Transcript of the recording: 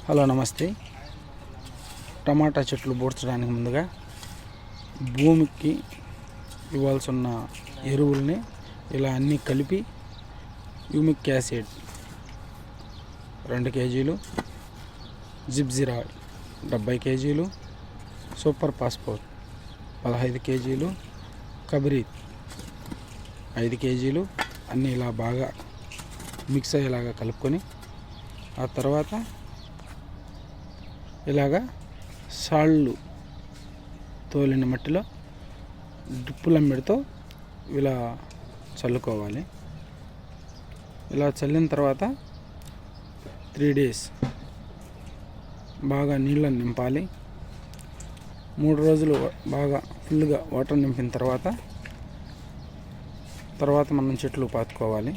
Hello నమస్తే. టమాటా చెట్లు పూడ్చడానికి ముందుగా భూమికి ఇవ్వాల్సిన ఎరువుల్ని ఇలా అన్నీ కలిపి హ్యూమిక్ యాసిడ్ 2 కేజీలు, జిబ్జిరా 70 కేజీలు, సూపర్ ఫాస్ఫేట్ 15 కేజీలు, కబ్రీత్ 5 కేజీలు అన్నీ ఇలా బాగా మిక్స్ అయ్యేలాగా కలుపుకొని ఆ తర్వాత ఇలాగా సాళ్ళు తోలిన మట్టిలో డ్రిప్పులమ్మడితో ఇలా చల్లుకోవాలి. ఇలా చల్లిన తర్వాత 3 days బాగా నీళ్ళని నింపాలి. 3 రోజులు బాగా ఫుల్గా వాటర్ నింపిన తర్వాత మనం చెట్లు పాతుకోవాలి.